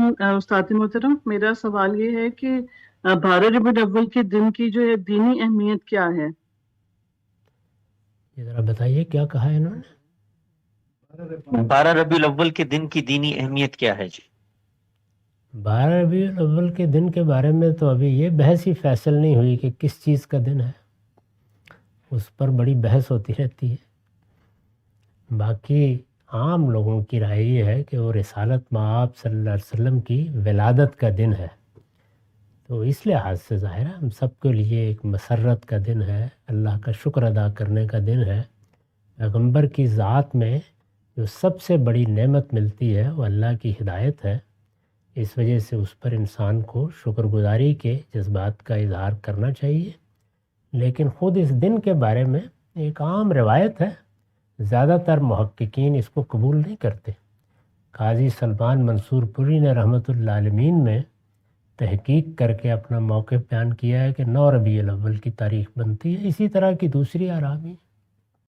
उस्ताद मोहतरम, मेरा सवाल ये है कि 12 रबीउल अव्वल के दिन की जो है दीनी अहमियत क्या है? ये ज़रा बताइए क्या कहा है इन्होंने। 12 रबीउल अव्वल के दिन की दीनी अहमियत क्या है जी? 12 रबीउल अव्वल के दिन के बारे में तो अभी ये बहस ही फैसल नहीं हुई कि किस चीज़ का दिन है, उस पर बड़ी बहस होती रहती है। बाकी आम लोगों की राय ये है कि वो रिसालत मआब सल्लल्लाहु अलैहि वसल्लम की विलादत का दिन है, तो इस लिहाज से ज़ाहिर है हम सब के लिए एक मसरत का दिन है, अल्लाह का शुक्र अदा करने का दिन है। पैगंबर की ज़ात में जो सबसे बड़ी नेमत मिलती है वो अल्लाह की हिदायत है। इस वजह से उस पर इंसान को शुक्रगुजारी के जज्बात का इजहार करना चाहिए। लेकिन ख़ुद इस दिन के बारे में एक आम रवायत है, ज़्यादातर मुहक्किकीन इसको कबूल नहीं करते। काजी सलमान मंसूरपुरी ने रहमतुल्लाह अलमीन में तहकीक करके अपना मौक़िफ़ बयान किया है कि 9 रबीउल अव्वल की तारीख़ बनती है। इसी तरह की दूसरी आरामी